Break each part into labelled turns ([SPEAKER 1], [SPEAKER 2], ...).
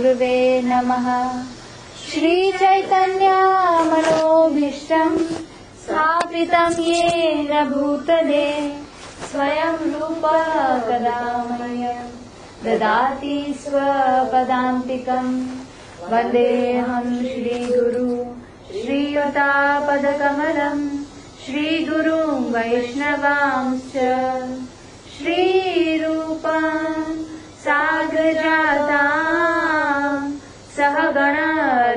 [SPEAKER 1] गुरुवे नमः। श्री चैतन्य मनोभीष्टं स्थापितं येन भूतले स्वयं रूप कदा मह्यं ददाति स्वपदान्तिकं। वन्देऽहं श्रीगुरु श्रीयुतापदकमलं श्रीगुरुं वैष्णवांश्च श्रीरूपं साग्रजातां सहगण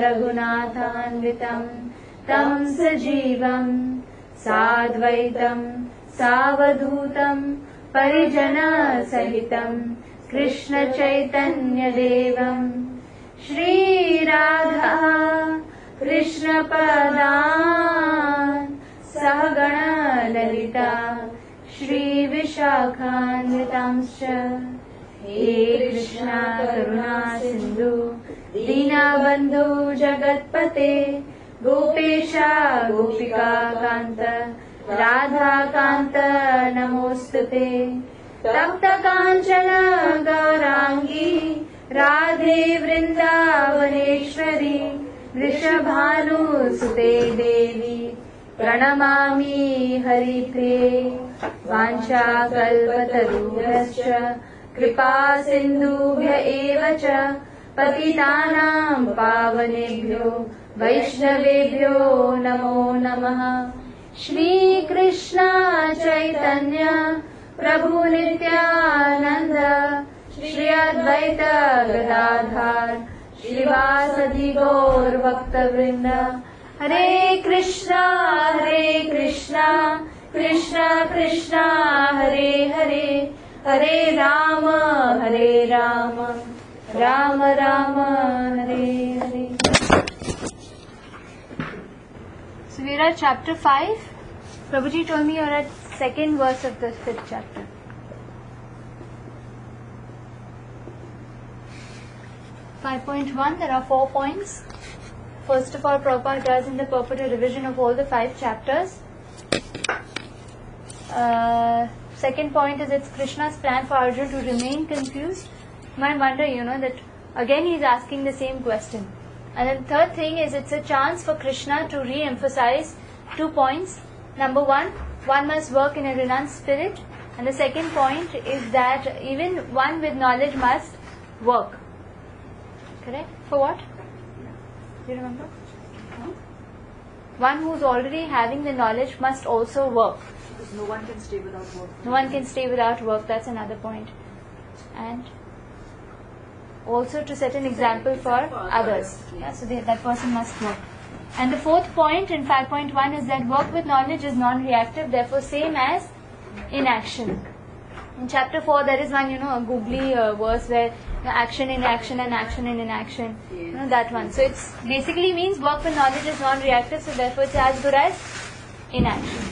[SPEAKER 1] रघुनाथान्वितं तं सजीवं साद्वैतं सावधूतं परिजनसहितं कृष्णचैतन्यदेवं श्रीराधा कृष्णपदान् सहगण ललिता श्रीविशाखान्वितांश्च। हे कृष्णा करुणा सिन्धु दीनबन्धु जगत्पते गोपेशा गोपिकान्त राधाकान्त नमोऽस्तुते। तप्तकाञ्चन गौराङ्गी राधे वृन्दावनेश्वरी वृषभानुसुते देवी प्रणमामि हरिप्रिये। वाञ्छाकल्पतरुभ्यश्च कृपा सिन्धुभ्य एव च पतितानां पावनेभ्यो वैष्णवेभ्यो नमो नमः। श्रीकृष्ण चैतन्य प्रभु नित्यानन्द श्री अद्वैत गदाधर श्रीवासदि गौर भक्तवृंद। हरे कृष्णा कृष्णा कृष्णा हरे हरे, हरे Ram Ram Ram Hare Hare. So we are at chapter 5. Prabhuji told me you are at second verse of the 5th chapter. 5.1, there are 4 points. First of all, Prabhupada does in the purport a revision of all the 5 chapters. Second point is it's Krishna's plan for Arjuna to remain confused. You might wonder, that again he is asking the same question. And then third thing is it's a chance for Krishna to re-emphasize 2 points. Number one must work in a renounced spirit. And the second point is that even one with knowledge must work. Correct? For what? Do you remember? No? One who is already having the knowledge must also work.
[SPEAKER 2] Because no one can stay without work.
[SPEAKER 1] No one can stay without work. That's another point. And also to set an example for others. Yeah, so that person must work. And the fourth point in 5.1 is that work with knowledge is non-reactive, therefore same as inaction. In chapter 4 there is one, a googly verse where action in action and action in inaction.
[SPEAKER 2] Yes.
[SPEAKER 1] That one. So it basically means work with knowledge is non-reactive, so therefore it's as good as inaction.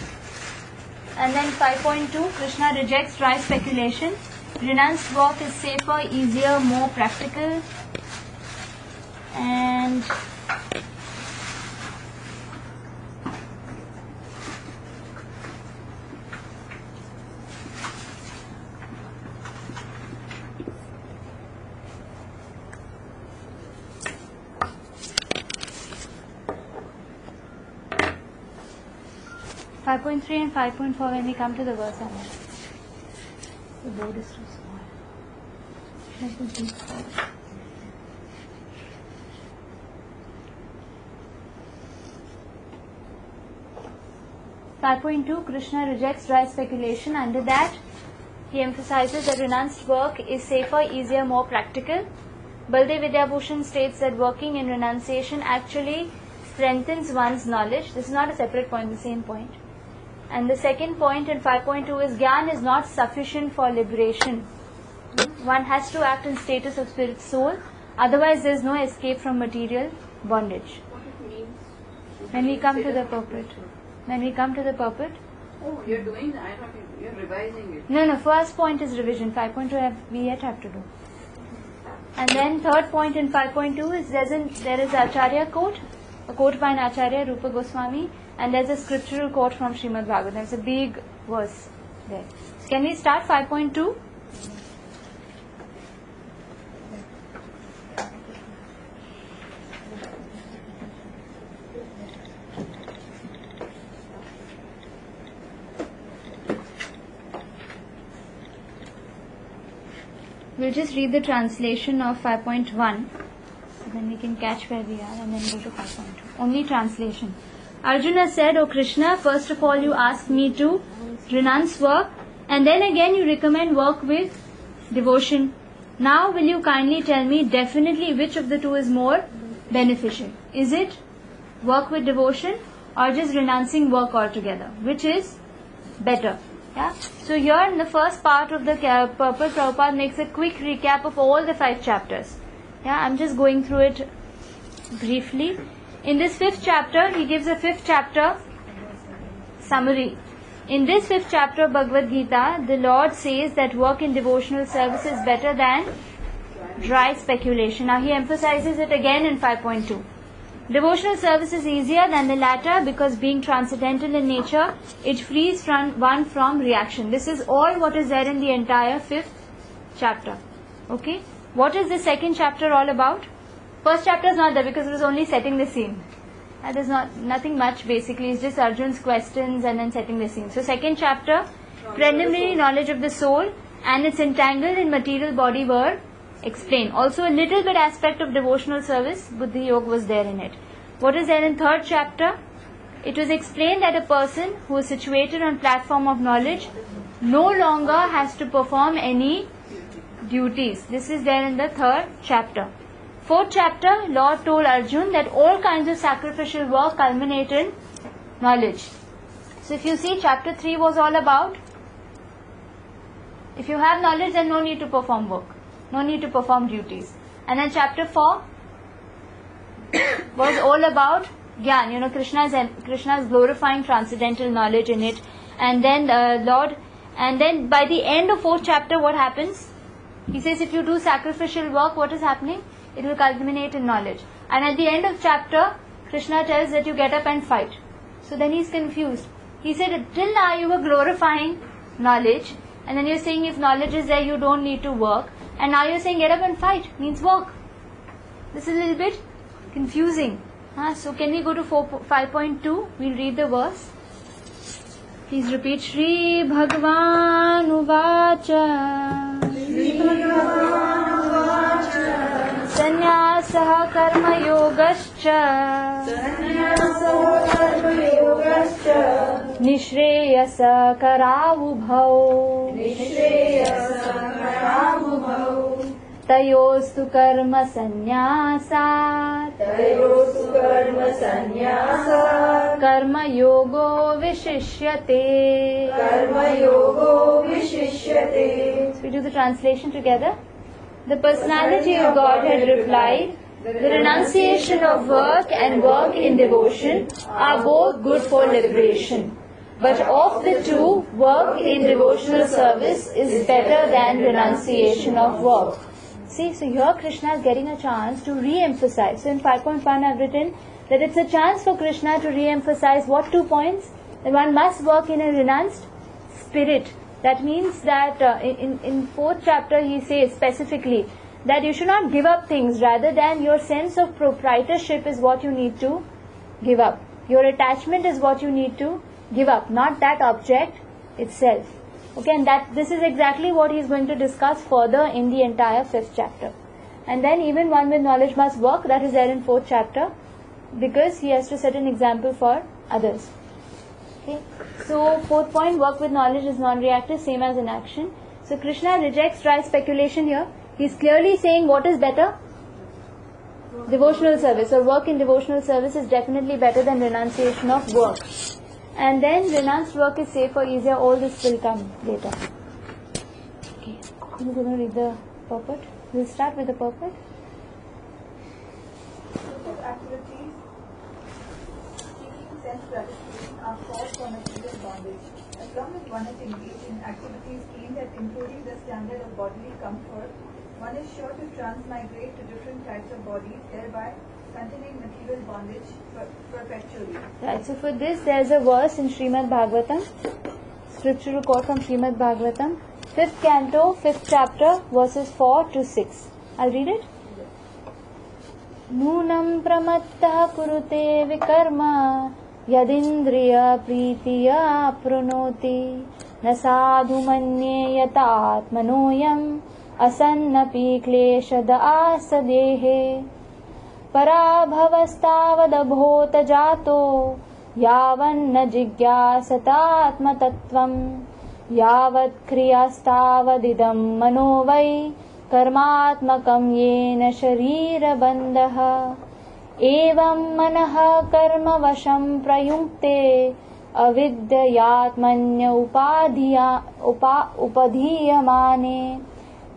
[SPEAKER 1] And then 5.2, Krishna rejects dry speculation. Renounced work is safer, easier, more practical. And 5.3 and 5.4 when we come to the verse. The board is too small. Should I put these forward? 5.2, Krishna rejects dry speculation. Under that, he emphasizes that renounced work is safer, easier, more practical. Baldev Vidyabhushan states that working in renunciation actually strengthens one's knowledge. This is not a separate point, the same point. And the second point in 5.2 is Gyan is not sufficient for liberation. One has to act in status of spirit soul, otherwise there is no escape from material bondage.
[SPEAKER 2] What it means?
[SPEAKER 1] When we come to the purport.
[SPEAKER 2] Oh, you're doing that. I thought you're revising it.
[SPEAKER 1] No, first point is revision. 5.2 we yet have to do. And then third point in 5.2 is there is Acharya quote, a quote by an Acharya, Rupa Goswami, and there's a scriptural quote from Shrimad Bhagavad Gita. It's a big verse there. Can we start 5.2? We'll just read the translation of 5.1. So then we can catch where we are and then go to 5.2. Only translation. Arjuna said, O Krishna, first of all you ask me to renounce work, and then again you recommend work with devotion. Now will you kindly tell me definitely which of the two is more beneficial? Is it work with devotion or just renouncing work altogether? Which is better? Yeah. So here in the first part of the purport, Prabhupada makes a quick recap of all the 5 chapters. Yeah, I'm just going through it briefly. In this 5th chapter, he gives a 5th chapter summary. In this 5th chapter of Bhagavad Gita, the Lord says that work in devotional service is better than dry speculation. Now he emphasizes it again in 5.2. Devotional service is easier than the latter because being transcendental in nature, it frees one from reaction. This is all what is there in the entire 5th chapter. Okay? What is the 2nd chapter all about? First chapter is not there because it was only setting the scene. There's nothing much basically. It's just Arjun's questions and then setting the scene. So 2nd chapter, preliminary knowledge of the soul and its entangled in material body were explained. Also a little bit aspect of devotional service, Buddhi Yoga was there in it. What is there in 3rd chapter? It was explained that a person who is situated on platform of knowledge no longer has to perform any duties. This is there in the 3rd chapter. 4th chapter, Lord told Arjun that all kinds of sacrificial work culminate in knowledge. So if you see, chapter 3 was all about, if you have knowledge, then no need to perform work. No need to perform duties. And then chapter 4 was all about Gyan. You know, Krishna's glorifying transcendental knowledge in it. And then and then by the end of 4th chapter, what happens? He says if you do sacrificial work, what is happening? It will culminate in knowledge. And at the end of chapter, Krishna tells that you get up and fight. So then he's confused. He said, till now you were glorifying knowledge, and then you're saying if knowledge is there, you don't need to work. And now you're saying get up and fight, means work. This is a little bit confusing. So can we go to 5.2? We'll read the verse. Please repeat. Shri Bhagavan Uvacha. Shri Bhagavan Uvacha. Sanyasah karma yogascha. Sanyasah karma yogascha. Nishreyasa karavubhau. Nishreyasa karavubhau. Tayostu karma sanyasat. Tayostu karma sanyasat. Karma yogo vishishyate. Karma yogo vishishyate. So we do the translation together. The personality of Godhead replied, the renunciation of work and work in devotion are both good for liberation. But of the two, work in devotional service is better than renunciation of work. See, so here Krishna is getting a chance to re-emphasize. So in 5.1 I've written that it's a chance for Krishna to re-emphasize what 2 points? That one must work in a renounced spirit. That means that in 4th chapter he says specifically that you should not give up things, rather than your sense of proprietorship is what you need to give up. Your attachment is what you need to give up, not that object itself. Okay, and this is exactly what he is going to discuss further in the entire 5th chapter. And then even one with knowledge must work, that is there in 4th chapter, because he has to set an example for others. Okay, so 4th point, work with knowledge is non-reactive, same as in action. So Krishna rejects dry speculation here. He is clearly saying what is better? Devotional service, or work in devotional service is definitely better than renunciation of work. And then renounced work is safer, easier, all this will come later. Okay, we're going to read the purport. We'll start with the purport.
[SPEAKER 2] Activities seeking self-gratification are false for material bondage. As long as one is engaged in activities aimed at improving the standard of bodily comfort, one is sure to transmigrate to different types of bodies, thereby continuing material bondage perpetually.
[SPEAKER 1] Right, so for this there is a verse in Shrimad Bhagavatam, scripture quote from Shrimad Bhagavatam, 5th canto, 5th chapter, verses 4 to 6. I'll read it. Nunam pramattah kurute vikarma yadindriya pritiya prunoti na sadhu manye yata atmanoyam asannapī kleshada asadehe parabhavastāvadabhota jato yavanna jigyasata atmatattvam yavat kriyastavadidam manovai karmatmakam yena sharira bandha evam manah karma vasham prayukte avidyayatmanya upadhiyamane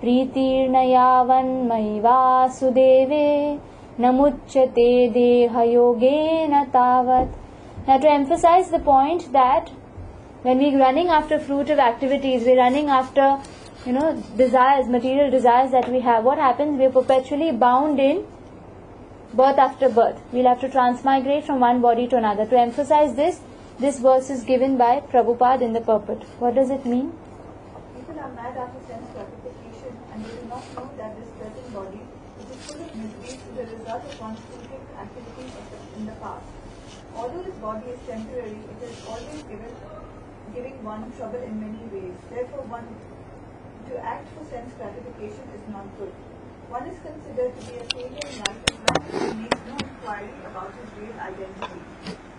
[SPEAKER 1] pritirna yavan mai vasudeve namuchyate deha yogena tavat. Now to emphasize the point that when we're running after fruitive activities, we're running after, desires, material desires that we have. What happens? We're perpetually bound in birth after birth. We'll have to transmigrate from one body to another. To emphasize this verse is given by Prabhupada in the purport. What does it mean?
[SPEAKER 2] People are mad after sense gratification and they do not know that this present body, which is full of miseries, is the result of one's fruitive activities in the past. Although this body is temporary, it is always giving one trouble in many ways. Therefore, one to act for sense gratification is not good. One is considered to be a failure in life as long as he makes no inquiry about his real identity.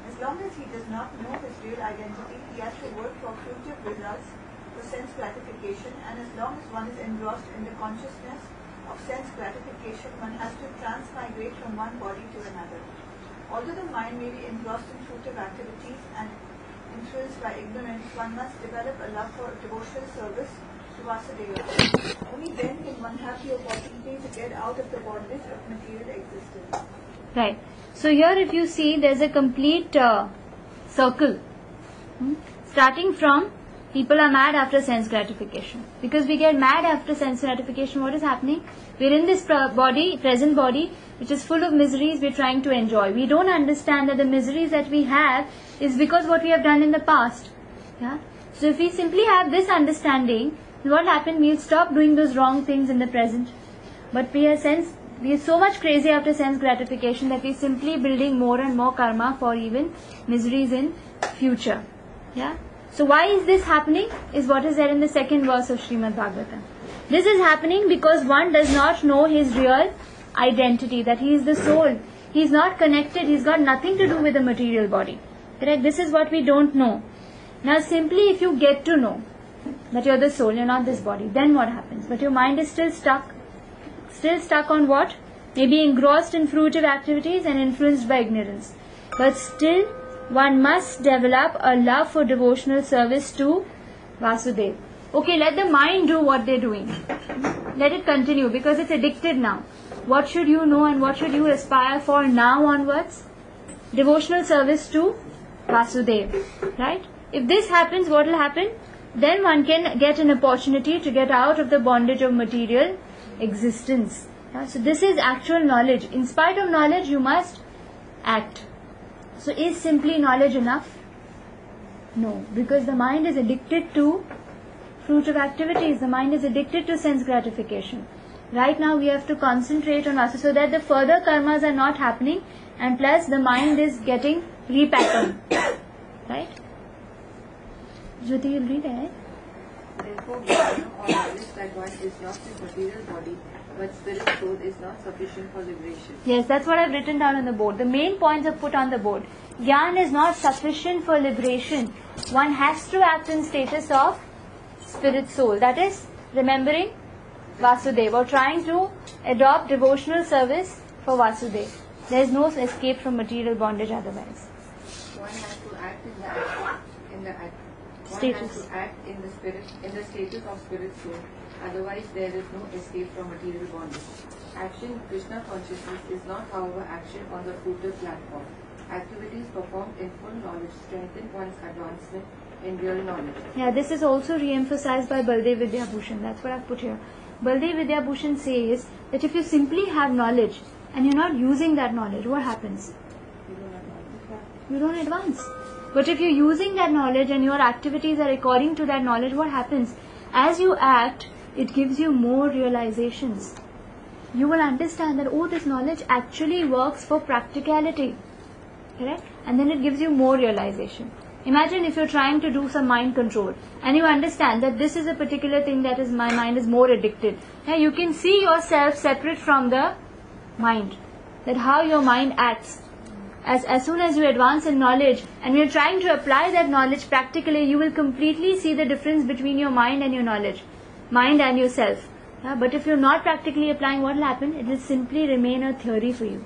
[SPEAKER 2] As long as he does not know his real identity, he has to work for future results for sense gratification, and as long as one is engrossed in the consciousness of sense gratification, one has to transmigrate from one body to another. Although the mind may be engrossed in fruitive activities and influenced by ignorance, one must develop a love for devotional service to Vasudeva. Only then can one have the opportunity to get out of the bondage of material existence.
[SPEAKER 1] Right. So here if you see, there's a complete circle. Starting from, people are mad after sense gratification. Because we get mad after sense gratification, what is happening? We're in this present body, which is full of miseries we're trying to enjoy. We don't understand that the miseries that we have is because what we have done in the past. Yeah. So if we simply have this understanding, what happened? We'll stop doing those wrong things in the present. But we are so much crazy after sense gratification that we're simply building more and more karma for even miseries in future. Yeah. So why is this happening? Is what is there in the second verse of Shrimad Bhagavatam. This is happening because one does not know his real identity, that he is the soul. He is not connected. He's got nothing to do with the material body. Correct? This is what we don't know. Now simply if you get to know that you're the soul, you're not this body, then what happens? But your mind is still stuck. Still stuck on what? Maybe engrossed in fruitive activities and influenced by ignorance. But still, one must develop a love for devotional service to Vasudeva. Okay, let the mind do what they're doing. Let it continue because it's addicted now. What should you know and what should you aspire for now onwards? Devotional service to Vasudeva. Right? If this happens, what will happen? Then one can get an opportunity to get out of the bondage of material existence. Yeah? So this is actual knowledge. In spite of knowledge, you must act. So is simply knowledge enough? No, because the mind is addicted to fruitive activities. The mind is addicted to sense gratification. Right now we have to concentrate on Vasudeva so that the further karmas are not happening, and plus the mind is getting repatterned. Right? Jyoti, you'll read it.
[SPEAKER 3] Therefore, wisdom or knowledge that one is not his material body, but spirit soul is not sufficient for liberation.
[SPEAKER 1] Yes, that's what I've written down on the board. The main points are put on the board. Gyan is not sufficient for liberation. One has to act in status of spirit soul. That is, remembering Vasudeva or trying to adopt devotional service for Vasudeva. There is no escape from material bondage otherwise.
[SPEAKER 3] One has to act in the act. One
[SPEAKER 1] Status.
[SPEAKER 3] has to act in the status of spirit soul. Otherwise, there is no escape from material bondage. Action in Krishna consciousness is not, however, action on the fruitive platform. Activities performed in full knowledge strengthen one's advancement in real knowledge.
[SPEAKER 1] Yeah, this is also re-emphasized by Baldev Vidyabhushan. That's what I've put here. Baldev Vidyabhushan says that if you simply have knowledge and you're not using that knowledge, what happens? You don't advance. But if you're using that knowledge and your activities are according to that knowledge, what happens? As you act, it gives you more realizations. You will understand that, oh, this knowledge actually works for practicality. Correct? And then it gives you more realization. Imagine if you're trying to do some mind control and you understand that this is a particular thing that is my mind is more addicted. Now you can see yourself separate from the mind, that how your mind acts. As soon as you advance in knowledge and you're trying to apply that knowledge practically, you will completely see the difference between your mind and your knowledge, mind and yourself. But if you're not practically applying, what will happen? It will simply remain a theory for you.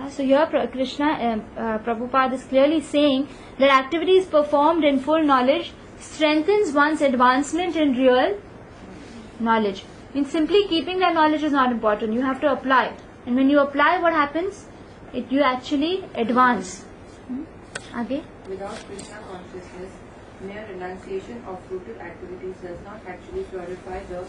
[SPEAKER 1] So here Prabhupada is clearly saying that activities performed in full knowledge strengthens one's advancement in real knowledge. Means simply keeping that knowledge is not important. You have to apply. And when you apply, what happens? You actually advance. Okay?
[SPEAKER 3] Without Krishna consciousness, mere renunciation of fruitive activities does not actually purify the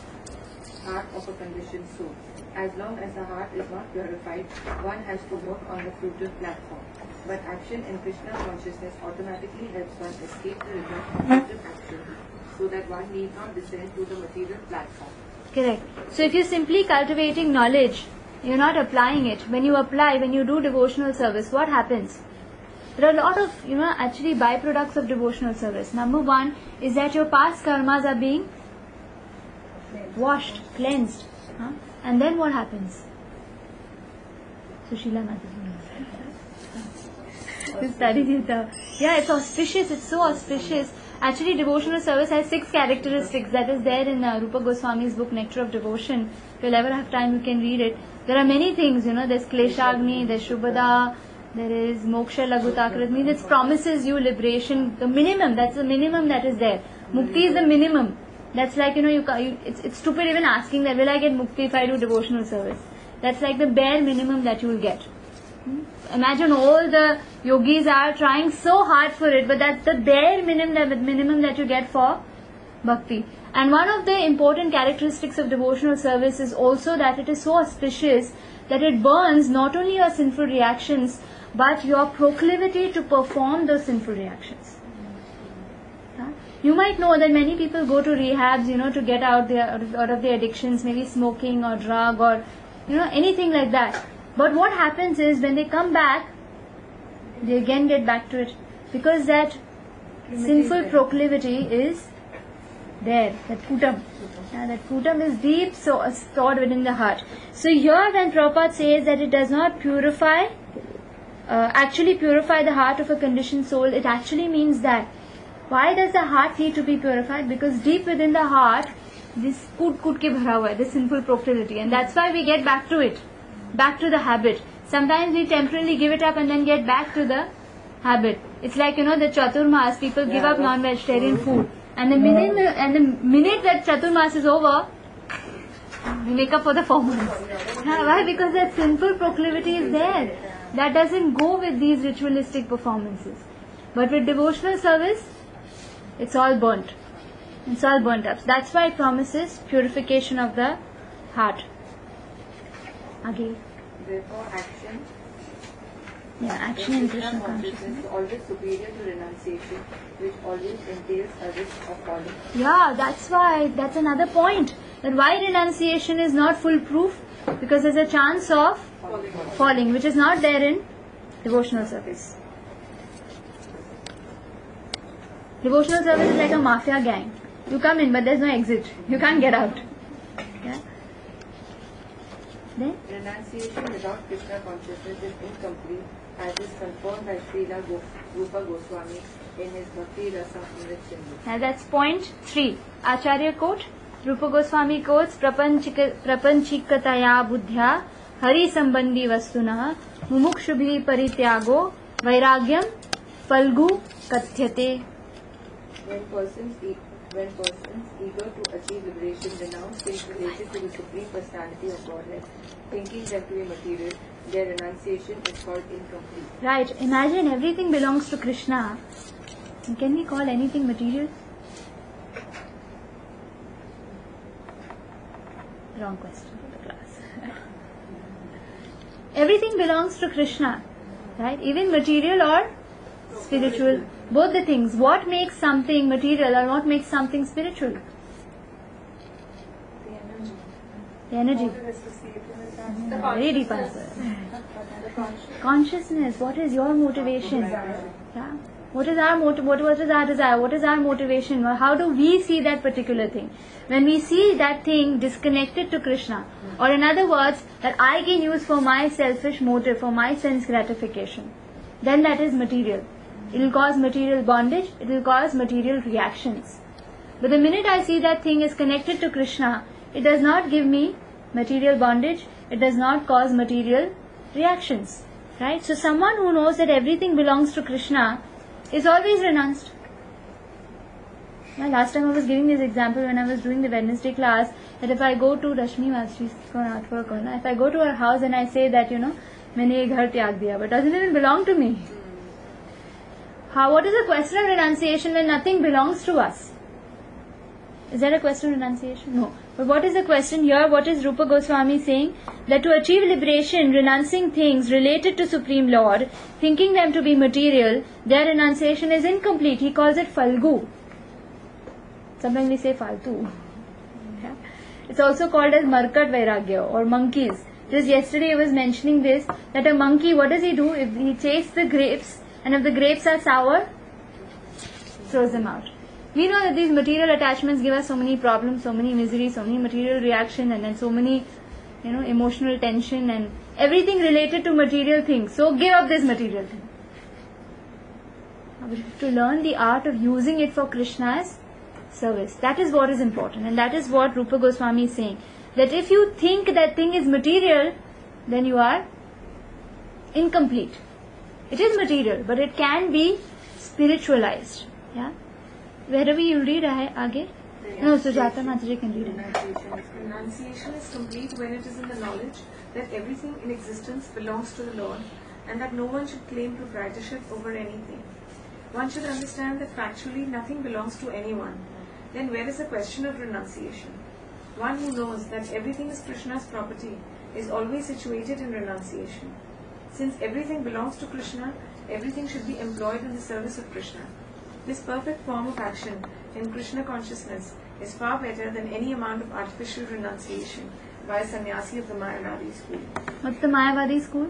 [SPEAKER 3] heart of a conditioned soul. As long as the heart is not purified, one has to work on the fruitive platform. But action in Krishna consciousness automatically helps one escape the result of fruitive activity, so that one need not descend to the material platform.
[SPEAKER 1] Correct. So if you're simply cultivating knowledge, you're not applying it. When you apply, when you do devotional service, what happens? There are a lot of, actually byproducts of devotional service. Number one is that your past karmas are being washed, cleansed. And then what happens? Sushila Mataji. Yeah, it's auspicious. It's so auspicious. Actually, devotional service has 6 characteristics. That is there in Rupa Goswami's book Nectar of Devotion. If you'll ever have time, you can read it. There are many things, there's Kleshagni, there's Shubhada, there is Moksha Lagutakrit. Means it promises you liberation. The minimum, that's the minimum that is there. Mukti is the minimum. That's like, it's stupid even asking that, will I get mukti if I do devotional service? That's like the bare minimum that you will get. Imagine all the yogis are trying so hard for it, but that's the bare minimum that you get for bhakti. And one of the important characteristics of devotional service is also that it is so auspicious that it burns not only your sinful reactions, but your proclivity to perform those sinful reactions. You might know that many people go to rehabs, to get out of their addictions, maybe smoking or drug or, anything like that. But what happens is when they come back, they again get back to it. Because that sinful proclivity is there, that kutam. That kutam is deep stored within the heart. So here when Prabhupada says that it does not actually purify the heart of a conditioned soul, it actually means that. Why does the heart need to be purified? Because deep within the heart, this kut ke bhara hua hai, this sinful proclivity. And that's why we get back to it, back to the habit. Sometimes we temporarily give it up and then get back to the habit. It's like, the Chaturmas, people give up non-vegetarian food. And the minute that Chaturmas is over, we make up for the 4 months. Why? Because that sinful proclivity is there. That doesn't go with these ritualistic performances. But with devotional service, it's all burnt. It's all burnt up. That's why it promises purification of the heart. Again.
[SPEAKER 3] Therefore, action
[SPEAKER 1] in Krishna consciousness
[SPEAKER 3] is always superior to renunciation, which always entails a risk of falling.
[SPEAKER 1] Yeah, that's another point. That why renunciation is not foolproof? Because there's a chance of falling, which is not there in devotional service. Devotional service is like a mafia gang. You come in, but there's no exit. You can't get out. Yeah. Then?
[SPEAKER 3] Renunciation without Krishna consciousness is incomplete, as is confirmed by Srila Rupa Goswami in his Bhakti Rasa Amrit Sindhu.
[SPEAKER 1] Now that's point 3. Acharya quote. Rupa Goswami quotes, Prapanchikataya buddhya hari sambandhi vastunah mumukshubhi parityago vairagyam falgu kathyate.
[SPEAKER 3] When persons eager to achieve liberation renounce things related to the Supreme Personality of Godhead, thinking them to be material, their renunciation is called incomplete.
[SPEAKER 1] Right. Imagine everything belongs to Krishna. Can we call anything material? Wrong question for the class. Everything belongs to Krishna. Right? Even material or spiritual. Both the things. What makes something material or what makes something spiritual? The energy. Very deep answer. Consciousness. What is your motivation? Yeah. What is our what is our desire? What is our motivation? How do we see that particular thing? When we see that thing disconnected to Krishna, or in other words, that I can use for my selfish motive, for my sense gratification, then that is material. It will cause material bondage, it will cause material reactions. But the minute I see that thing is connected to Krishna, it does not give me material bondage, it does not cause material reactions. Right? So someone who knows that everything belongs to Krishna is always renounced. Now, last time I was giving this example when I was doing the Wednesday class, that if I go to Rashmi, she's going to ask for a corner. If I go to her house and I say that, मैंने ये घर त्याग दिया, but doesn't even belong to me. What is the question of renunciation when nothing belongs to us? Is that a question of renunciation? No. But what is the question here? What is Rupa Goswami saying? That to achieve liberation, renouncing things related to Supreme Lord, thinking them to be material, their renunciation is incomplete. He calls it falgu. Sometimes we say faltu. Yeah. It's also called as markat vairagya or monkeys. Just yesterday I was mentioning this, that a monkey, what does he do? If he chases the grapes, and if the grapes are sour, throws them out. We know that these material attachments give us so many problems, so many miseries, so many material reaction, and then so many, emotional tension and everything related to material things. So give up this material thing. We have to learn the art of using it for Krishna's service. That is what is important, and that is what Rupa Goswami is saying. That if you think that thing is material, then you are incomplete. It is material, but it can be spiritualized. Yeah. Wherever you read, आगे? No, Sujata Mataji can read it.
[SPEAKER 4] Renunciation is complete when it is in the knowledge that everything in existence belongs to the Lord and that no one should claim proprietorship over anything. One should understand that factually nothing belongs to anyone. Then where is the question of renunciation? One who knows that everything is Krishna's property is always situated in renunciation. Since everything belongs to Krishna, everything should be employed in the service of Krishna. This perfect form of action in Krishna consciousness is far better than any amount of artificial renunciation by a sannyasi of the Mayavadi school.
[SPEAKER 1] What's the Mayavadi school?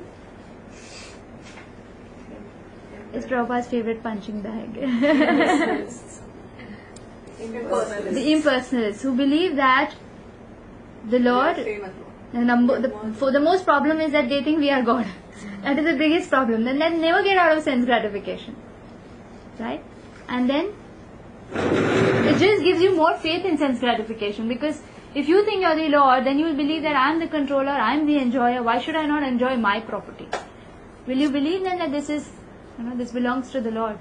[SPEAKER 1] It's Prabhupada's favorite punching bag. The impersonalists who believe that the Lord, the most problem is that they think we are God. That is the biggest problem. Then they never get out of sense gratification. Right? And then it just gives you more faith in sense gratification, because if you think you're the Lord, then you will believe that I am the controller, I am the enjoyer. Why should I not enjoy my property? Will you believe then that this is, this belongs to the Lord?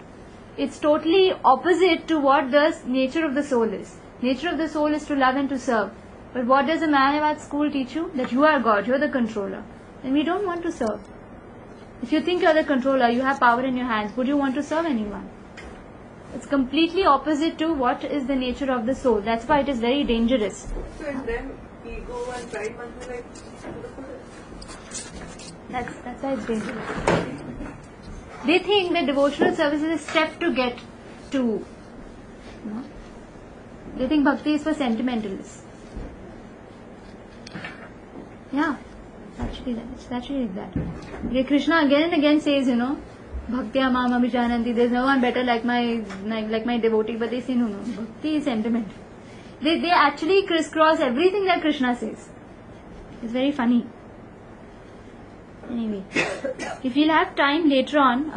[SPEAKER 1] It's totally opposite to what the nature of the soul is. Nature of the soul is to love and to serve. But what does the Mayavad school teach you? That you are God, you are the controller. Then we don't want to serve. If you think you are the controller, you have power in your hands, would you want to serve anyone? It's completely opposite to what is the nature of the soul. That's why it is very dangerous.
[SPEAKER 4] So in them, ego and pride must be like...
[SPEAKER 1] That's why it's dangerous. They think that devotional service is a step to get to. They think bhakti is for sentimentalists. Yeah, it's actually like that. Krishna again and again says, Bhaktya mam abhijananti, there's no one better like my devotee, but they say no, bhakti is sentiment. They actually crisscross everything that Krishna says. It's very funny. Anyway, if you'll have time later on,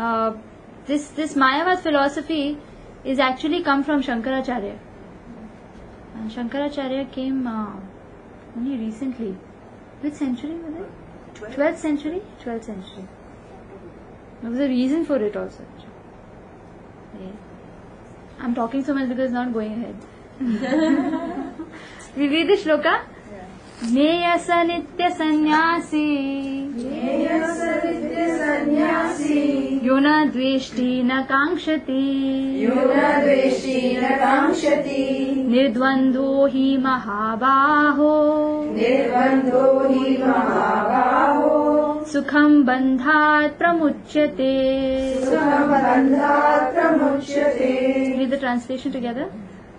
[SPEAKER 1] this Mayavad philosophy is actually come from Shankaracharya. And Shankaracharya came only recently. Which century was it? 12th century? 12th century. There was a reason for it also. Yeah. I'm talking so much because it's not going ahead. We read the shloka? Neyasa nitya sannyasi Yona dveshti na kankshati Nirdvandho hi mahabaho Sukham bandhat pramuchyate. Read the translation together.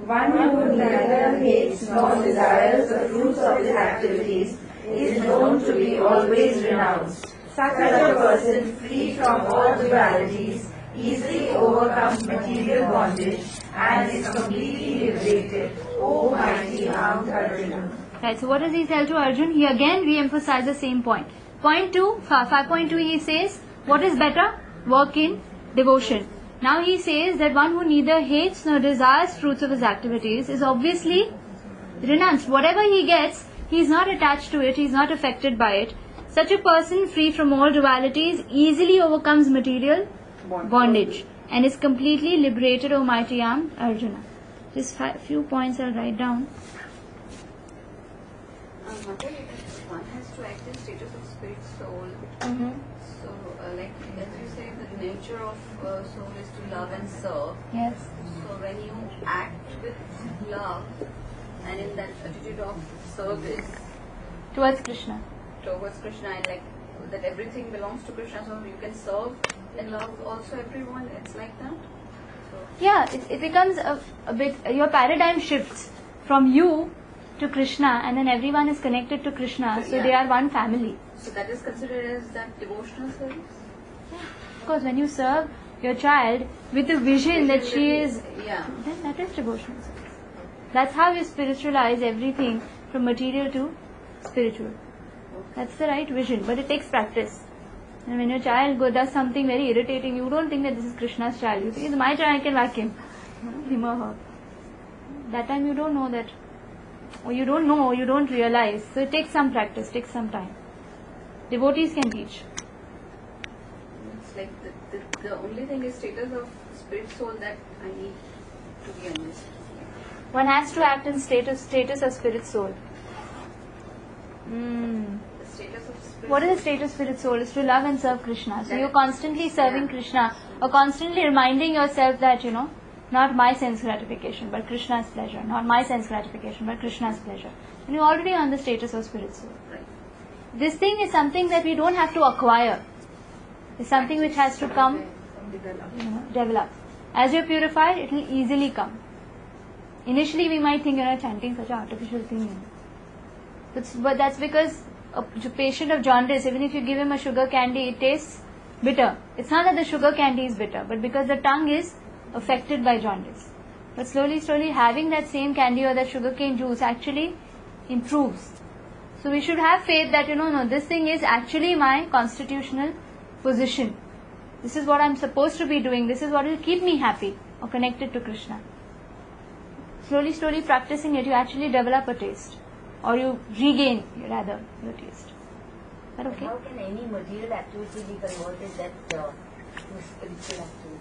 [SPEAKER 5] One who neither hates nor desires the fruits of his activities is known to be always renounced. Such a person, free from all dualities, easily overcomes material bondage, and is completely liberated, O mighty armed Arjuna.
[SPEAKER 1] Right, so what does he tell to Arjun? He again re-emphasizes the same point. Point 2, 5.2, he says, what is better? Work in devotion. Now he says that one who neither hates nor desires fruits of his activities is obviously renounced. Whatever he gets, he is not attached to it, he is not affected by it. Such a person, free from all dualities, easily overcomes material bondage and is completely liberated, O mighty armed Arjuna. Just few points I'll write down.
[SPEAKER 6] One has to act in status of spirit soul. So, like as you say, the nature of soul is to love and serve.
[SPEAKER 1] Yes.
[SPEAKER 6] So, when you act with love and in that attitude of service
[SPEAKER 1] Towards Krishna.
[SPEAKER 6] towards Krishna, and like that everything belongs to Krishna, so you can serve and love also everyone. It's like that. So,
[SPEAKER 1] Yeah, it becomes a bit, your paradigm shifts from you to Krishna, and then everyone is connected to Krishna, so they are one family.
[SPEAKER 6] so that is considered as that devotional service.
[SPEAKER 1] Of course, when you serve your child with the vision that she is,
[SPEAKER 6] Yeah.
[SPEAKER 1] then that is devotional service. That's how you spiritualize everything from material to spiritual. That's the right vision, but it takes practice. And when your child does something very irritating, you don't think that this is Krishna's child. You think it's my child, I can whack him. Him or her. That time you don't know that. Or you don't know, or you don't realize. So it takes some practice, takes some time. Devotees can teach.
[SPEAKER 6] It's like the only thing is status of spirit soul that I need to be understood.
[SPEAKER 1] One has to act in status of spirit soul.
[SPEAKER 6] The status of spirit
[SPEAKER 1] What is the status of spirit soul? Is to love and serve Krishna. So you're constantly serving Krishna, or constantly reminding yourself that, not my sense gratification, but Krishna's pleasure. Not my sense gratification, but Krishna's pleasure. And you're already on the status of spirit soul.
[SPEAKER 6] Right.
[SPEAKER 1] This thing is something that we don't have to acquire. It's something which has to come, develop. As you're purified, it will easily come. Initially we might think, chanting such an artificial thing. But that's because a patient of jaundice, even if you give him a sugar candy, it tastes bitter. It's not that the sugar candy is bitter, but because the tongue is affected by jaundice. But slowly, having that same candy or that sugarcane juice actually improves. So we should have faith that, no, this thing is actually my constitutional position. This is what I'm supposed to be doing. This is what will keep me happy or connected to Krishna. Slowly practicing it, you actually develop a taste. Or you regain, rather, your taste. Is that okay?
[SPEAKER 7] How can any material activity be converted to spiritual activity?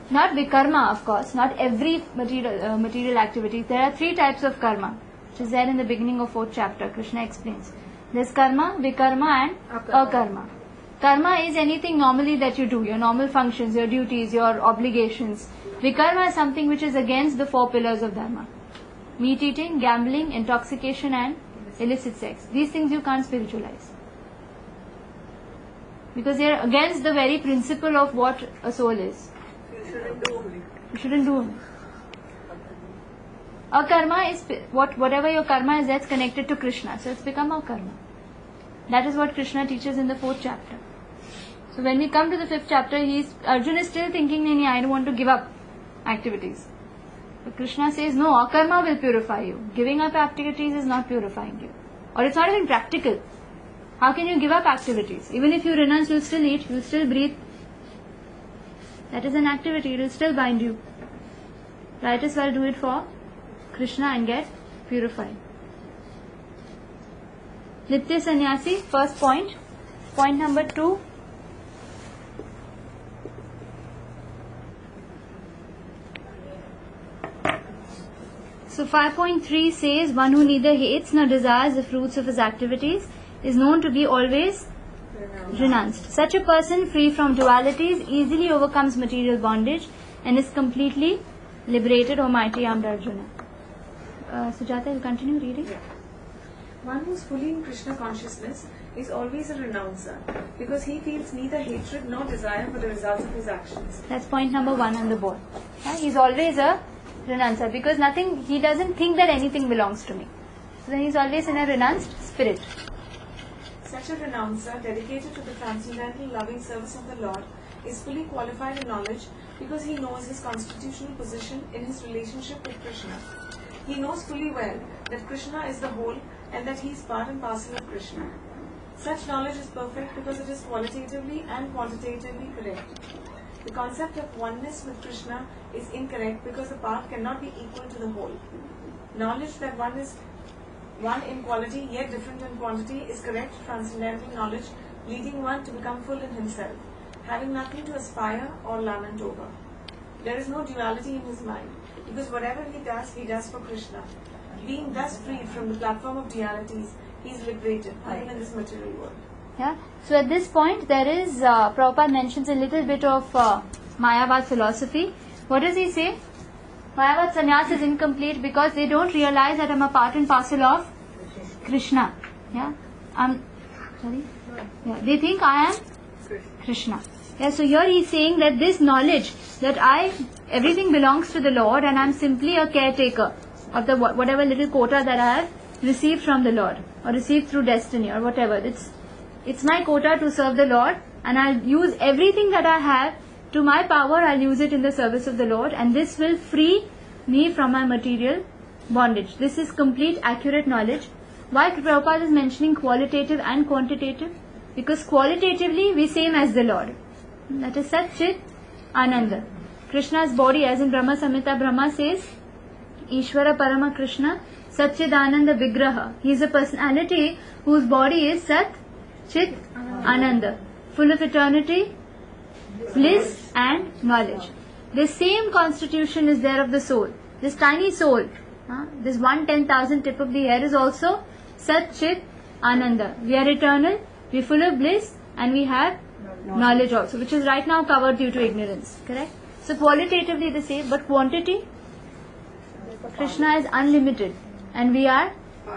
[SPEAKER 1] Not vikarma, of course. Not every material activity. There are 3 types of karma, which is there in the beginning of 4th chapter. Krishna explains. There's karma, vikarma and akarma. Karma is anything normally that you do, your normal functions, your duties, your obligations. Vikarma is something which is against the 4 pillars of dharma. Meat eating, gambling, intoxication and illicit sex. These things you can't spiritualize. Because they are against the very principle of what a soul is. You shouldn't do them. Akarma is whatever your karma is, that's connected to Krishna. So it's become our karma. That is what Krishna teaches in the 4th chapter. So when we come to the 5th chapter, Arjuna is still thinking, I don't want to give up activities. But Krishna says, no, akarma will purify you. Giving up activities is not purifying you. Or it's not even practical. How can you give up activities? Even if you renounce, you'll still eat, you'll still breathe. That is an activity, it will still bind you. Might as well do it for Krishna and get purified. Nitya Sannyasi, first point. Point number 2. So 5.3 says, one who neither hates nor desires the fruits of his activities is known to be always renounced. Such a person, free from dualities, easily overcomes material bondage and is completely liberated, O mighty armed Arjuna. Sujata, you continue reading?
[SPEAKER 4] Yeah. One who is fully in Krishna consciousness is always a renouncer because he feels neither hatred nor desire for the results of his actions.
[SPEAKER 1] That's point number 1 on the board. He's always a renouncer because he doesn't think that anything belongs to me. So then he's always in a renounced spirit.
[SPEAKER 4] Such a renouncer, dedicated to the transcendental loving service of the Lord, is fully qualified in knowledge because he knows his constitutional position in his relationship with Krishna. He knows fully well that Krishna is the whole and that he is part and parcel of Krishna. Such knowledge is perfect because it is qualitatively and quantitatively correct. The concept of oneness with Krishna is incorrect because the part cannot be equal to the whole. Knowledge that one is one in quality yet different in quantity is correct transcendental knowledge, leading one to become full in himself, having nothing to aspire or lament over. There is no duality in his mind, because whatever he does for Krishna. Being thus freed from the platform of dualities, he is liberated even in this material world.
[SPEAKER 1] Yeah. So at this point, there is Prabhupada mentions a little bit of Mayavad philosophy. What does he say? Mayavad sannyas is incomplete because they don't realize that I'm a part and parcel of Krishna. Yeah. Sorry. Yeah. They think I am Krishna. Yeah. So here he is saying that this knowledge that everything belongs to the Lord and I'm simply a caretaker of the whatever little quota that I have received from the Lord or received through destiny or whatever. It's my quota to serve the Lord, and I'll use everything that I have to my power. I'll use it in the service of the Lord, and this will free me from my material bondage. This is complete, accurate knowledge. Why Prabhupada is mentioning qualitative and quantitative? Because qualitatively we same as the Lord. That is Sat Chit Ananda. Krishna's body, as in Brahma Samhita, Brahma says, Ishvara Parama Krishna Satchidananda Vigraha. He is a personality whose body is Sat Chit Ananda, full of eternity, bliss and knowledge. The same constitution is there of the soul. This tiny soul, this 1/10,000th tip of the hair is also Sat Chit Ananda. We are eternal, we are full of bliss and we have knowledge also, which is right now covered due to ignorance. Correct? So qualitatively the same, but quantity, Krishna is unlimited and we are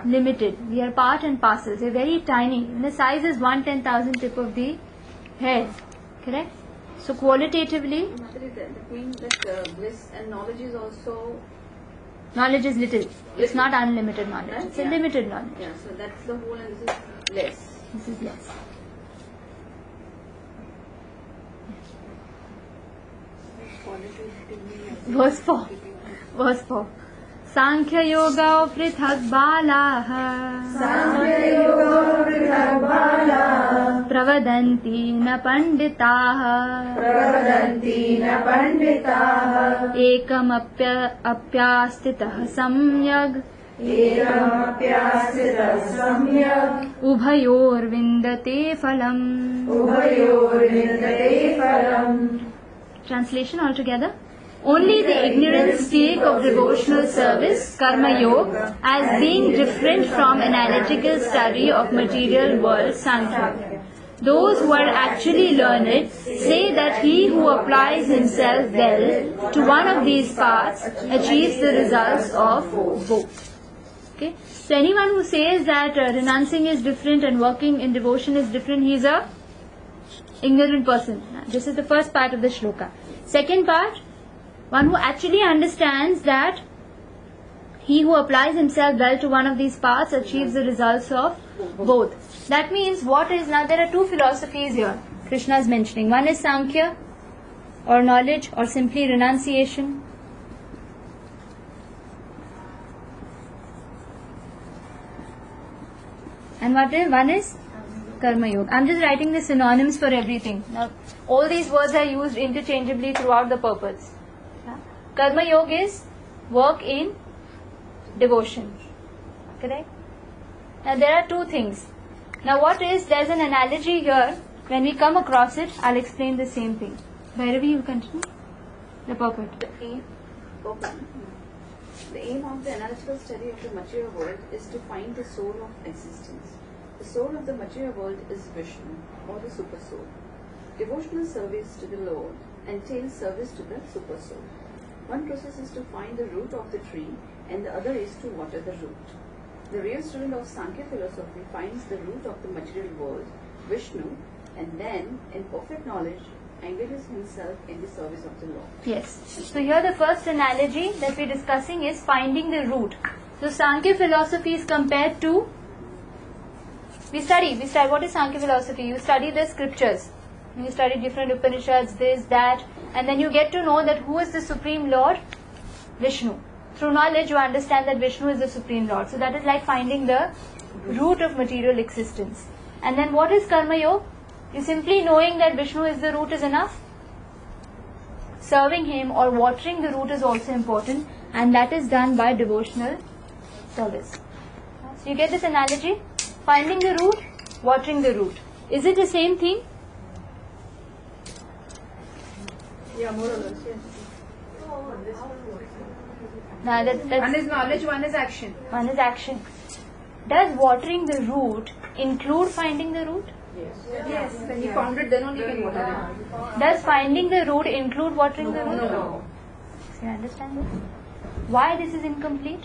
[SPEAKER 1] limited. We are part and parcel. They are very tiny. The size is 1/10,000th tip of the hair. Correct? So qualitatively,
[SPEAKER 6] That means that bliss and knowledge is also...
[SPEAKER 1] knowledge is little. It's not unlimited knowledge. It's a limited knowledge.
[SPEAKER 6] Yeah, so that's the whole and this is less.
[SPEAKER 1] This is less. Verse 4. Verse 4. Sankhya Yoga Prithak Balaha Pravadanti na Panditaha Ekam apyastitah samyag Ubhayor vindate phalam. Translation altogether. Only the ignorant speak of devotional service, karma yoga, as being different from analytical study of material world, sankhya. Those who are actually learned say that he who applies himself well to one of these paths achieves the results of both. Okay? So anyone who says that renouncing is different and working in devotion is different, he is a ignorant person. This is the first part of the shloka. Second part, one who actually understands that he who applies himself well to one of these paths achieves the results of both. That means what is, now there are two philosophies here Krishna is mentioning. One is Sankhya or knowledge or simply renunciation. And one is Karma Yoga. I'm just writing the synonyms for everything. Now all these words are used interchangeably throughout the purpose. Karma Yoga is work in devotion. Correct? Now there are two things. Now there's an analogy here. When we come across it, I'll explain the same thing. Bhairavi, you continue. The purport.
[SPEAKER 6] The aim of the analytical study of the material world is to find the soul of existence. The soul of the material world is Vishnu, or the super soul. Devotional service to the Lord entails service to the super soul. One process is to find the root of the tree and the other is to water the root. The real student of Sankhya philosophy finds the root of the material world, Vishnu, and then, in perfect knowledge, engages himself in the service of the Lord.
[SPEAKER 1] Yes. So here the first analogy that we're discussing is finding the root. So Sankhya philosophy is compared to We study. What is Sankhya philosophy? You study the scriptures. You study different Upanishads, this, that, and then you get to know that who is the Supreme Lord? Vishnu. Through knowledge, you understand that Vishnu is the Supreme Lord. So that is like finding the root of material existence. And then what is Karma Yoga? You simply knowing that Vishnu is the root is enough. Serving him or watering the root is also important, and that is done by devotional service. So you get this analogy? Finding the root, watering the root. Is it the same thing?
[SPEAKER 2] Yeah, more or less, yes.
[SPEAKER 1] Now that's
[SPEAKER 2] One is knowledge, one is action.
[SPEAKER 1] One is action. Does watering the root include finding the root?
[SPEAKER 2] Yes, when you found it, then only you can water it.
[SPEAKER 1] Does finding the root include watering the root?
[SPEAKER 2] No.
[SPEAKER 1] So you understand this? Why this is incomplete?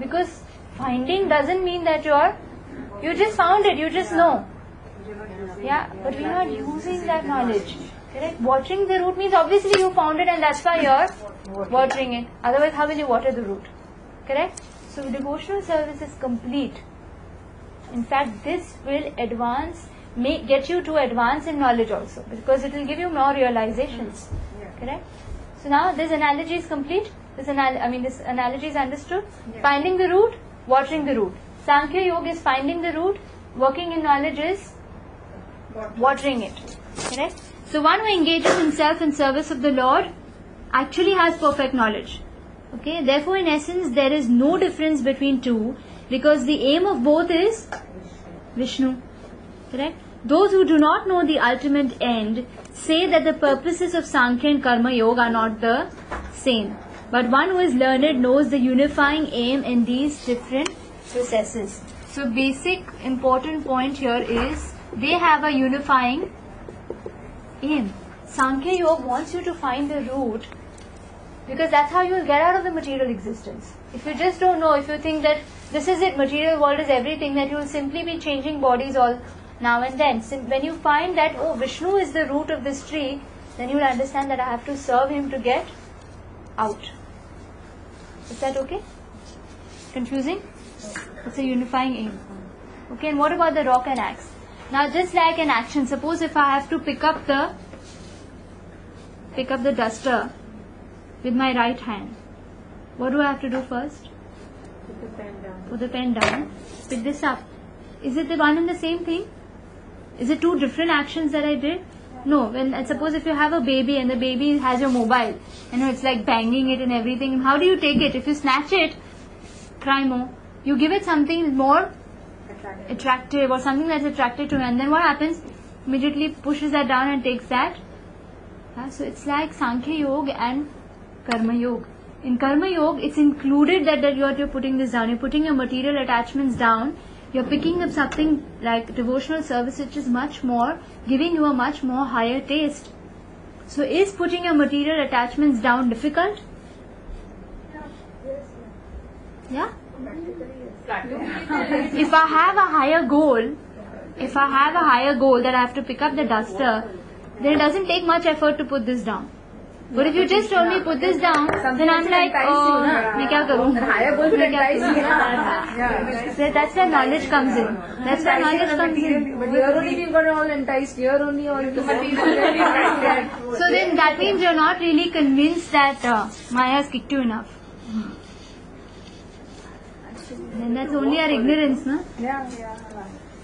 [SPEAKER 1] Because finding doesn't mean that you just found it, you just know. Yeah, but we are not using that knowledge. Correct? Watering the root means obviously you found it and that's why you're watering it. Otherwise, how will you water the root? Correct? So devotional service is complete. In fact, this will get you to advance in knowledge also, because it will give you more realizations. Correct? So now this analogy is complete. This analogy is understood. Finding the root, watering the root. Sankhya Yoga is finding the root. Working in knowledge is watering it. Correct? So one who engages himself in service of the Lord actually has perfect knowledge. Okay? Therefore, in essence, there is no difference between two, because the aim of both is Vishnu. Correct? Those who do not know the ultimate end say that the purposes of Sankhya and Karma Yoga are not the same. But one who is learned knows the unifying aim in these different processes. So basic important point here is they have a unifying aim. Sankhya Yoga wants you to find the root, because that's how you will get out of the material existence. If you just don't know, if you think that this is it, material world is everything, that you will simply be changing bodies all now and then. When you find that, oh, Vishnu is the root of this tree, then you will understand that I have to serve him to get out. Is that okay? Confusing? It's a unifying aim. Okay, and what about the rock and axe? Now, just like an action, suppose if I have to pick up the duster with my right hand, what do I have to do first? Put the pen down. Pick this up. Is it the one and the same thing? Is it two different actions that I did? No. Suppose if you have a baby and the baby has your mobile, it's like banging it and everything. How do you take it? If you snatch it, cry more. You give it something more attractive or something that's attractive to him, and then what happens? Immediately pushes that down and takes that. So it's like Sankhya Yoga and Karma Yoga. In Karma Yoga, it's included that you're putting this down. You're putting your material attachments down. You're picking up something like devotional service, which is much more, giving you a much more higher taste. So is putting your material attachments down difficult? Yeah? If I have a higher goal that I have to pick up the duster, then it doesn't take much effort to put this down. But if you just told me put this down, then I'm like, oh, मैं क्या करूँ?
[SPEAKER 2] Higher goal will entice you.
[SPEAKER 1] So that's where knowledge comes in. That's where knowledge comes in.
[SPEAKER 2] But here only we got all enticed. Here only all the material.
[SPEAKER 1] So then that means you're not really convinced that Maya has kicked you enough. Then that's only our ignorance, no?
[SPEAKER 2] Yeah.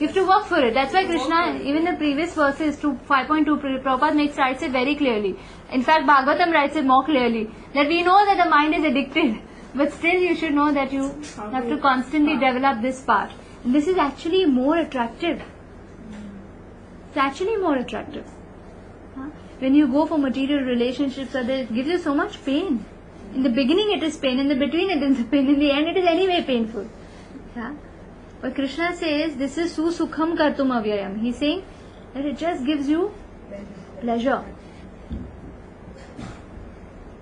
[SPEAKER 1] You have to work for it. That's why Krishna, even the previous verses to 5.2, Prabhupada writes it very clearly. In fact, Bhagavatam writes it more clearly. That we know that the mind is addicted, but still you should know that you have to constantly develop this part. And this is actually more attractive. It's actually more attractive. When you go for material relationships, it gives you so much pain. In the beginning it is pain, in the between it is pain, in the end it is anyway painful. Yeah? But Krishna says, this is susukham kartum avyayam. He's saying that it just gives you pleasure.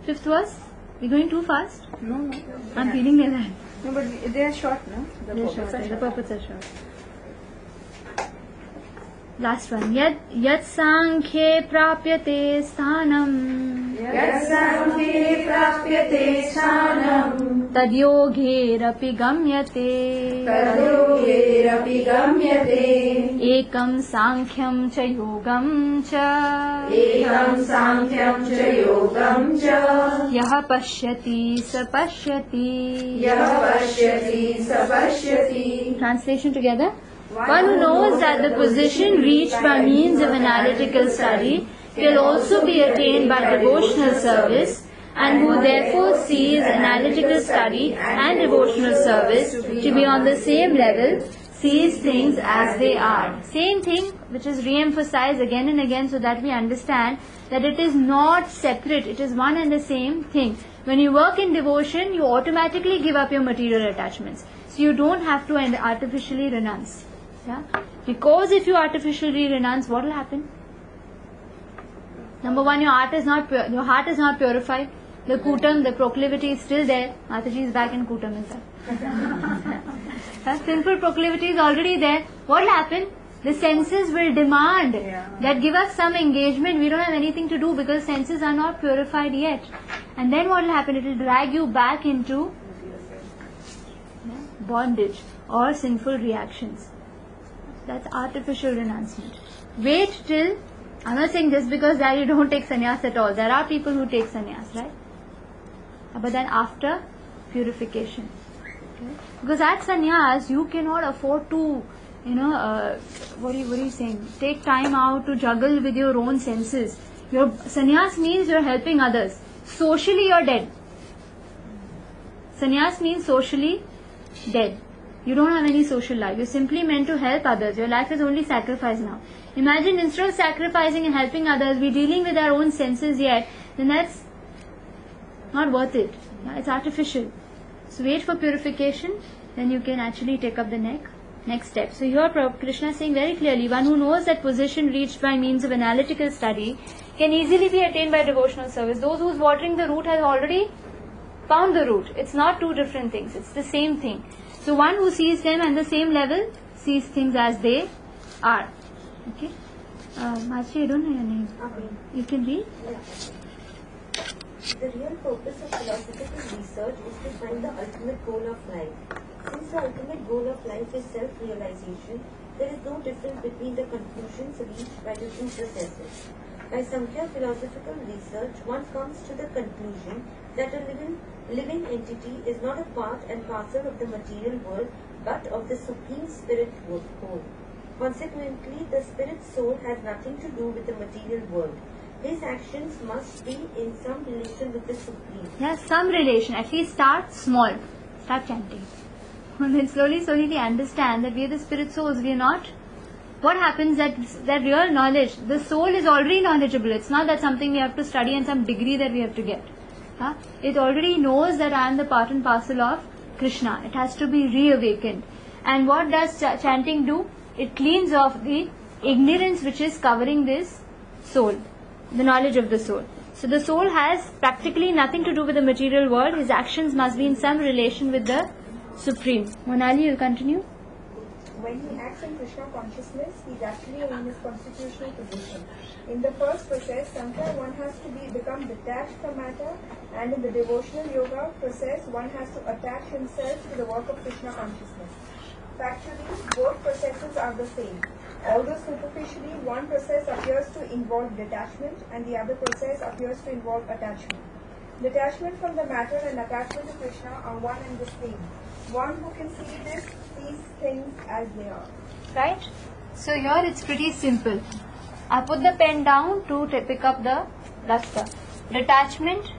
[SPEAKER 1] Fifth verse. We're going too fast?
[SPEAKER 2] No.
[SPEAKER 1] I'm feeling like that.
[SPEAKER 2] No, but they are short, no?
[SPEAKER 1] They're short. The purports are short. Last one. Yat sankhye prapyate sthanam.
[SPEAKER 5] Yasanke prapyate sthanam
[SPEAKER 1] tadyogerapi gamyate
[SPEAKER 5] Tadogerapi gamyate
[SPEAKER 1] ekam sankhyaṃ ca yogam ca
[SPEAKER 5] Ekam sankhyaṃ ca yogam ca
[SPEAKER 1] yah pashyati sa pashyati.
[SPEAKER 5] Yah pashyati sa pashyati.
[SPEAKER 1] Translation together. One who knows that the position reached by means of analytical study will also be attained by devotional service, and who therefore sees analytical study and devotional service to be on the same level, sees things as they are. Same thing which is re-emphasized again and again so that we understand that it is not separate, it is one and the same thing. When you work in devotion, you automatically give up your material attachments. So you don't have to artificially renounce. Yeah? Because if you artificially renounce, what will happen? Number one, your heart is not purified. The kutam, the proclivity is still there. Mataji is back and kutam is there. Simple proclivity is already there. What will happen? The senses will demand that give us some engagement. We don't have anything to do because senses are not purified yet. And then what will happen? It will drag you back into bondage or sinful reactions. That's artificial renouncement. Wait till, I'm not saying this because that you don't take sannyas at all. There are people who take sannyas, right? But then after purification. Okay? Because at sannyas, you cannot afford to, what are you saying? Take time out to juggle with your own senses. Your sannyas means you're helping others. Socially, you're dead. Sannyas means socially dead. You don't have any social life. You're simply meant to help others. Your life is only sacrifice now. Imagine instead of sacrificing and helping others, we're dealing with our own senses yet, then that's not worth it. Yeah, it's artificial. So wait for purification, then you can actually take up the next step. So here Krishna is saying very clearly, one who knows that position reached by means of analytical study can easily be attained by devotional service. Those who's watering the root has already found the root. It's not two different things. It's the same thing. So one who sees them at the same level sees things as they are. Okay? Manjari, I don't know your name. You can read?
[SPEAKER 7] The real purpose of philosophical research is to find the ultimate goal of life. Since the ultimate goal of life is self-realization, there is no difference between the conclusions reached by the two processes. By Samkhya philosophical research, one comes to the conclusion that a living entity is not a part and parcel of the material world, but of the Supreme Spirit whole. Consequently, the Spirit soul has nothing to do with the material world. His actions must be in some relation with the Supreme.
[SPEAKER 1] Yes, some relation. At least start small. Start chanting. And then slowly we understand that we are the spirit souls. We are not. What happens that real knowledge, the soul is already knowledgeable. It's not that something we have to study and some degree that we have to get. It already knows that I am the part and parcel of Krishna. It has to be reawakened. And what does chanting do? It cleans off the ignorance which is covering this soul, the knowledge of the soul. So the soul has practically nothing to do with the material world. His actions must be in some relation with the Supreme. Monali, you continue.
[SPEAKER 2] When he acts in Krishna consciousness, he is actually in his constitutional position. In the first process, Sankhya, one has to become detached from matter, and in the devotional yoga process, one has to attach himself to the work of Krishna consciousness. Factually, both processes are the same. Although superficially, one process appears to involve detachment and the other process appears to involve attachment. Detachment from the matter and attachment to Krishna are one and the same. One who can see this sees things as they are.
[SPEAKER 1] Right? So here it's pretty simple. I put the pen down to pick up the duster. Detachment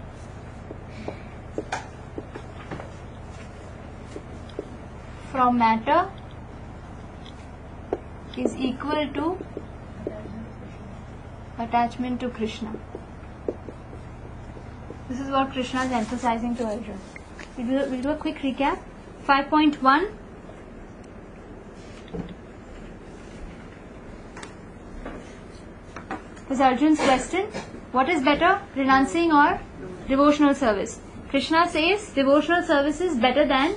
[SPEAKER 1] from matter is equal to attachment to Krishna. This is what Krishna is emphasizing to Arjuna. We'll do a quick recap. 5.1. is Arjun's question. What is better, renouncing or devotional service? Krishna says devotional service is better than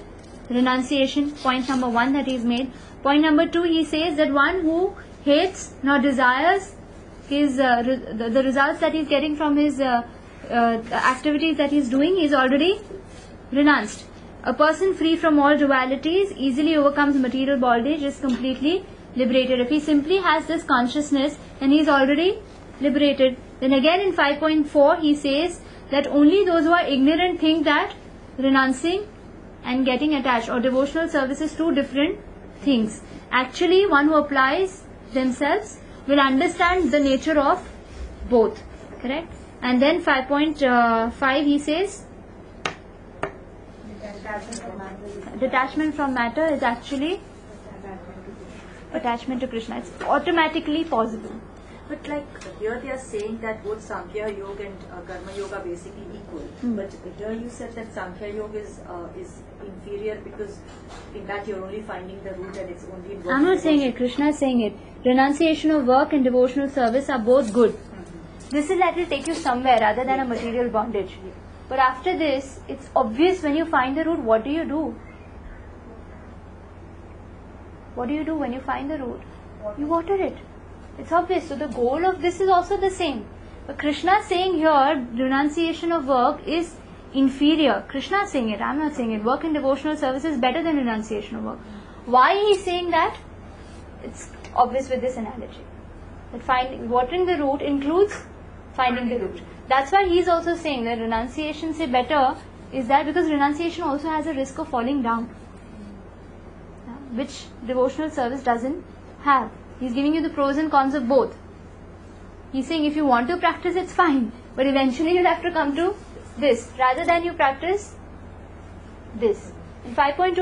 [SPEAKER 1] renunciation. Point number 1 that he's made. Point number 2, he says that one who hates nor desires his the results that he's getting from his activities that he's doing, he's already renounced. A person free from all dualities, easily overcomes material bondage, is completely liberated. If he simply has this consciousness, then he is already liberated. Then again in 5.4 he says that only those who are ignorant think that renouncing and getting attached or devotional service is two different things. Actually, one who applies themselves will understand the nature of both. Correct? And then 5.5 he says detachment from matter is actually attachment to Krishna. It's automatically possible.
[SPEAKER 8] But like here they are saying that both Sankhya Yoga and Karma Yoga are basically equal. But here you said that Sankhya Yoga is inferior because in that you're only finding the root and it's only in work.
[SPEAKER 1] I'm not saying it, Krishna is saying it. Renunciation of work and devotional service are both good. This is that will take you somewhere rather than a material bondage. But after this, it's obvious when you find the root, what do you do? What do you do when you find the root? You water it. It's obvious. So the goal of this is also the same. But Krishna is saying here, renunciation of work is inferior. Krishna is saying it. I'm not saying it. Work and devotional service is better than renunciation of work. Why he is saying that? It's obvious with this analogy. That watering the root includes finding the root. That's why he is also saying that renunciation say better is that because renunciation also has a risk of falling down, which devotional service doesn't have. He's giving you the pros and cons of both. He's saying if you want to practice, it's fine, but eventually you'll have to come to this rather than you practice this. In 5.2